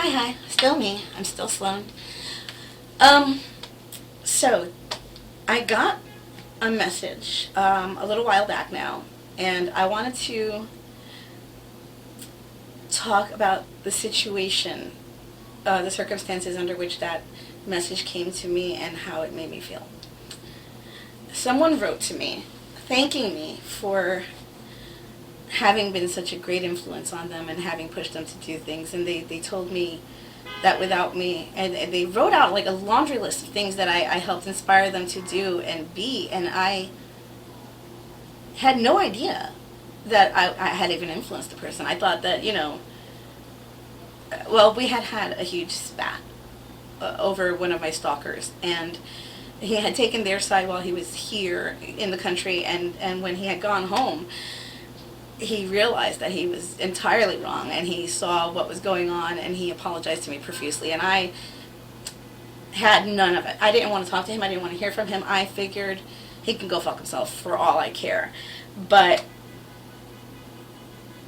Hi. Still me. I'm still Sloan. So I got a message a little while back now, and I wanted to talk about the situation, the circumstances under which that message came to me and how it made me feel. Someone wrote to me thanking me for having been such a great influence on them and having pushed them to do things, and they told me that without me, and they wrote out like a laundry list of things that I helped inspire them to do and be, and I had no idea that I had even influenced the person. I thought that, well, we had a huge spat over one of my stalkers, and he had taken their side while he was here in the country, and when he had gone home, he realized that he was entirely wrong, and he saw what was going on, and he apologized to me profusely, and I had none of it. I didn't want to talk to him. I didn't want to hear from him. I figured he can go fuck himself for all I care. But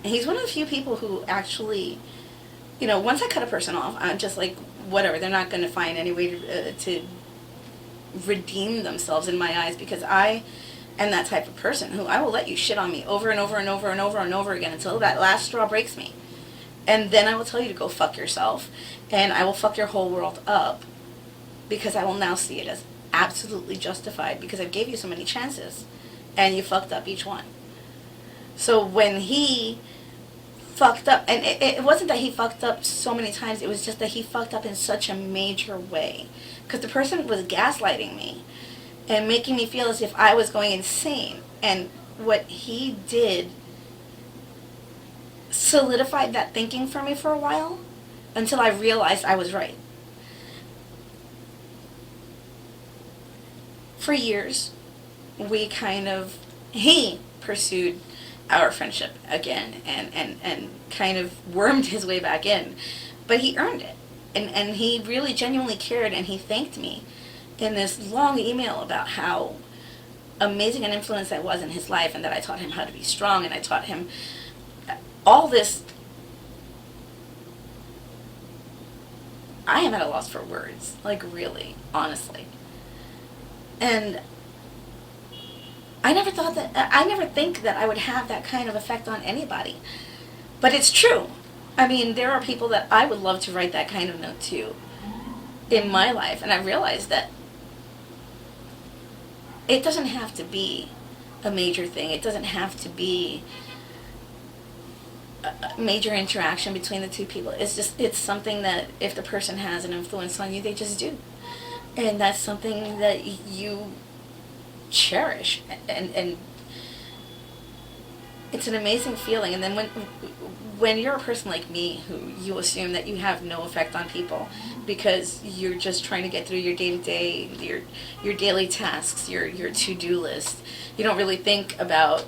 he's one of the few people who actually, once I cut a person off, I'm just like, whatever, they're not going to find any way to redeem themselves in my eyes, because I am that type of person who I will let you shit on me over and over and over and over and over again until that last straw breaks me. And then I will tell you to go fuck yourself, and I will fuck your whole world up, because I will now see it as absolutely justified, because I gave you so many chances and you fucked up each one. So when he fucked up, and it wasn't that he fucked up so many times, it was just that he fucked up in such a major way, because the person was gaslighting me and making me feel as if I was going insane. And what he did solidified that thinking for me for a while, until I realized I was right. For years, he pursued our friendship again, and kind of wormed his way back in. But he earned it. And he really genuinely cared, and he thanked me in this long email about how amazing an influence I was in his life, and that I taught him how to be strong, and I taught him all this. I am at a loss for words, like really, honestly. And I never think that I would have that kind of effect on anybody. But it's true. I mean, there are people that I would love to write that kind of note to in my life, and I realized that it doesn't have to be a major thing. It doesn't have to be a major interaction between the two people. It's something that if the person has an influence on you, they just do. And that's something that you cherish, and it's an amazing feeling. And then when you're a person like me, who you assume that you have no effect on people because you're just trying to get through your day-to-day, your daily tasks, your to-do list, you don't really think about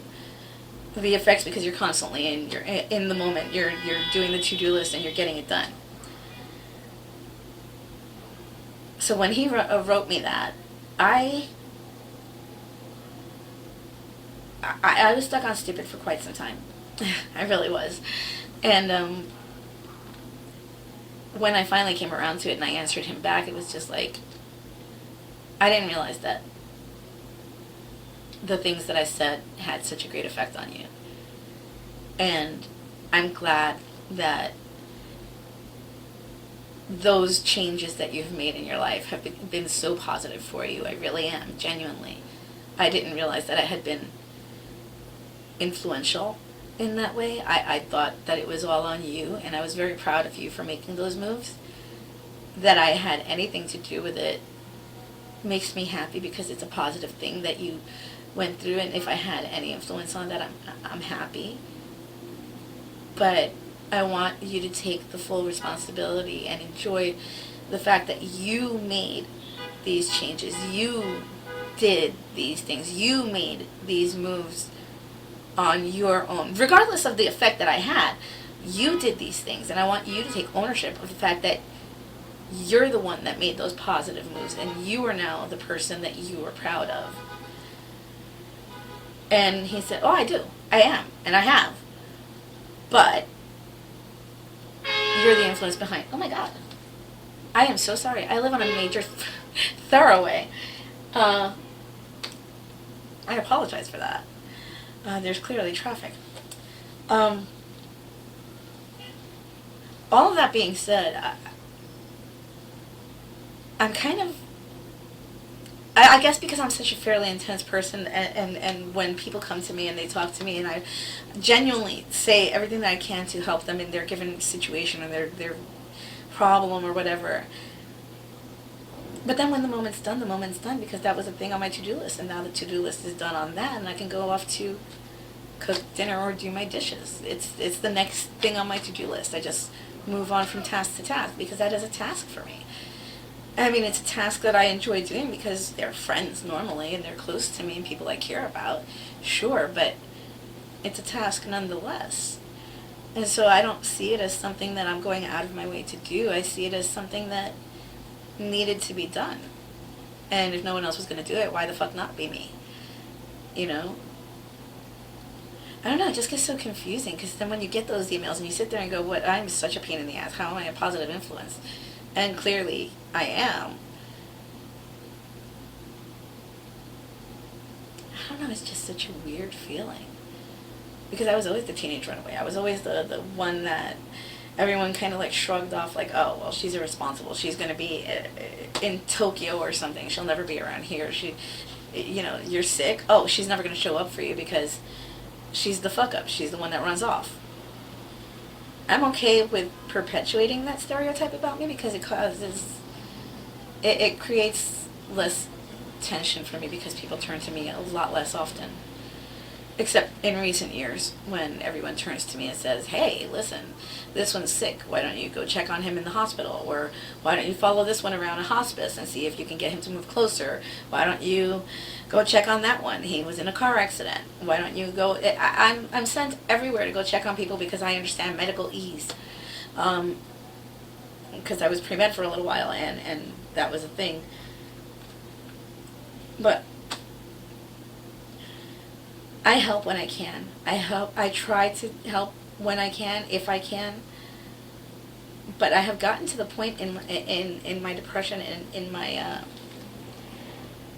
the effects, because you're constantly you're in the moment, you're doing the to-do list and you're getting it done. So when he wrote me that, I was stuck on stupid for quite some time. I really was. And when I finally came around to it and I answered him back, it was just like, I didn't realize that the things that I said had such a great effect on you. And I'm glad that those changes that you've made in your life have been so positive for you. I really am, genuinely. I didn't realize that I had been influential in that way. I thought that it was all on you, and I was very proud of you for making those moves. That I had anything to do with it makes me happy, because it's a positive thing that you went through, and if I had any influence on that, I'm happy. But I want you to take the full responsibility and enjoy the fact that you made these changes. You did these things. You made these moves on your own. Regardless of the effect that I had, you did these things. And I want you to take ownership of the fact that you're the one that made those positive moves, and you are now the person that you are proud of. And he said, oh, I do. I am. And I have. But you're the influence behind. Oh my God. I am so sorry. I live on a major thoroughway. I apologize for that. There's clearly traffic. All of that being said, I'm kind of, I guess because I'm such a fairly intense person, and when people come to me and they talk to me, and I genuinely say everything that I can to help them in their given situation or their problem or whatever. But then when the moment's done, because that was a thing on my to-do list, and now the to-do list is done on that, and I can go off to cook dinner or do my dishes. It's the next thing on my to-do list. I just move on from task to task, because that is a task for me. I mean, it's a task that I enjoy doing because they're friends normally, and they're close to me and people I care about, sure, but it's a task nonetheless. And so I don't see it as something that I'm going out of my way to do. I see it as something that needed to be done. And if no one else was going to do it, why the fuck not be me? You know? I don't know, it just gets so confusing, because then when you get those emails and you sit there and go, what, I'm such a pain in the ass, how am I a positive influence? And clearly I am. I don't know, it's just such a weird feeling. Because I was always the teenage runaway. I was always the one that everyone kind of like shrugged off, like, oh, well, she's irresponsible. She's going to be in Tokyo or something. She'll never be around here. You're sick. Oh, she's never going to show up for you because she's the fuck up. She's the one that runs off. I'm okay with perpetuating that stereotype about me because it creates less tension for me, because people turn to me a lot less often. Except in recent years, when everyone turns to me and says, hey, listen, this one's sick. Why don't you go check on him in the hospital? Or why don't you follow this one around a hospice and see if you can get him to move closer? Why don't you go check on that one? He was in a car accident. Why don't you go? I'm sent everywhere to go check on people because I understand medical ease. Because I was pre-med for a little while, and that was a thing. But I help when I can. I try to help when I can, if I can. But I have gotten to the point in my depression and in my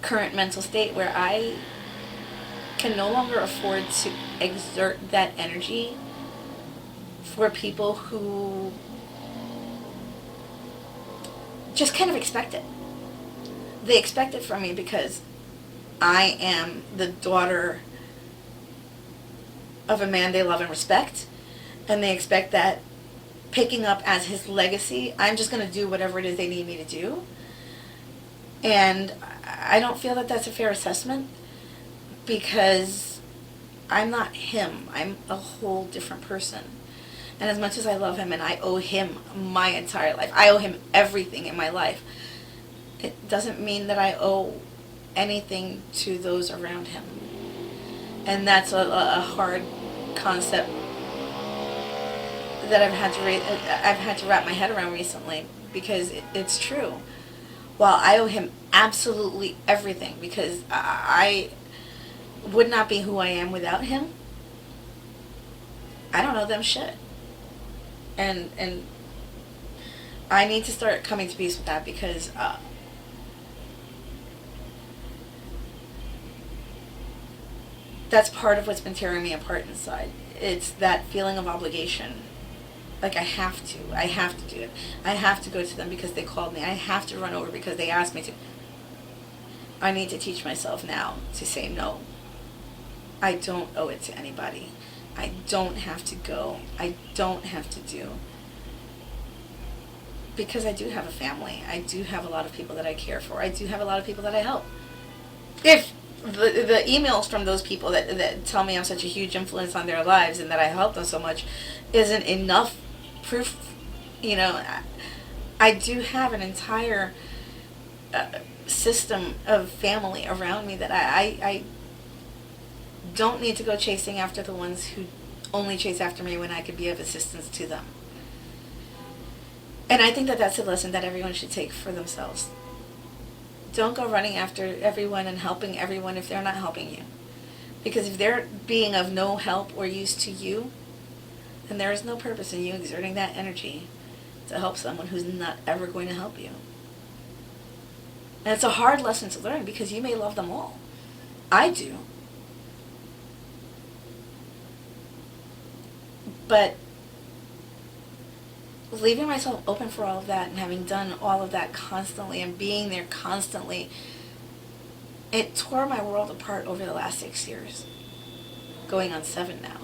current mental state where I can no longer afford to exert that energy for people who just kind of expect it. They expect it from me because I am the daughter of a man they love and respect, and they expect that picking up as his legacy, I'm just going to do whatever it is they need me to do. And I don't feel that that's a fair assessment, because I'm not him. I'm a whole different person. And as much as I love him and I owe him my entire life, I owe him everything in my life, it doesn't mean that I owe anything to those around him. And that's a hard concept that I've had to wrap my head around recently, because it's true. While I owe him absolutely everything, because I would not be who I am without him, I don't owe them shit. And I need to start coming to peace with that, because that's part of what's been tearing me apart inside. It's that feeling of obligation. Like I have to do it. I have to go to them because they called me. I have to run over because they asked me to. I need to teach myself now to say no. I don't owe it to anybody. I don't have to go. I don't have to do. Because I do have a family. I do have a lot of people that I care for. I do have a lot of people that I help. If the emails from those people that tell me I'm such a huge influence on their lives and that I help them so much isn't enough proof, I do have an entire system of family around me that I don't need to go chasing after the ones who only chase after me when I could be of assistance to them. And I think that that's a lesson that everyone should take for themselves. Don't go running after everyone and helping everyone if they're not helping you. Because if they're being of no help or use to you, then there is no purpose in you exerting that energy to help someone who's not ever going to help you. And it's a hard lesson to learn because you may love them all. I do. But leaving myself open for all of that and having done all of that constantly and being there constantly, it tore my world apart over the last 6 years. Going on 7 now.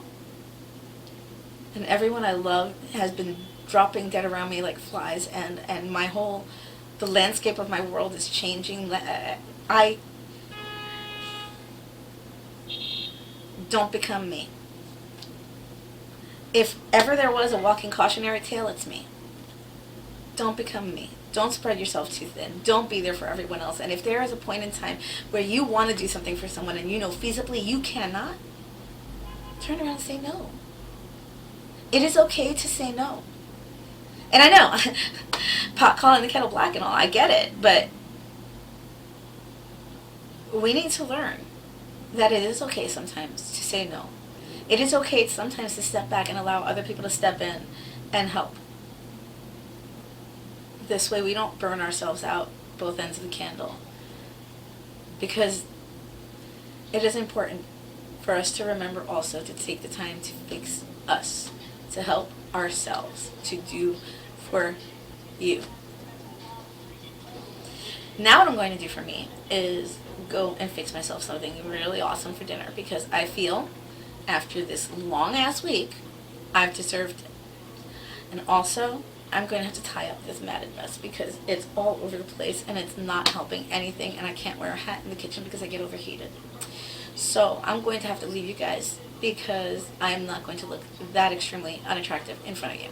And everyone I love has been dropping dead around me like flies, and the landscape of my world is changing. Don't become me. If ever there was a walking cautionary tale, it's me. Don't become me. Don't spread yourself too thin. Don't be there for everyone else. And if there is a point in time where you want to do something for someone and you know feasibly you cannot, turn around and say no. It is okay to say no. And I know, pot calling the kettle black and all, I get it, but we need to learn that it is okay sometimes to say no. It is okay sometimes to step back and allow other people to step in and help. This way we don't burn ourselves out both ends of the candle. Because it is important for us to remember also to take the time to fix us, to help ourselves, to do for you. Now what I'm going to do for me is go and fix myself something really awesome for dinner, because I feel after this long ass week I've deserved it. And also I'm going to have to tie up this matted mess because it's all over the place and it's not helping anything, and I can't wear a hat in the kitchen because I get overheated. So I'm going to have to leave you guys because I am not going to look that extremely unattractive in front of you.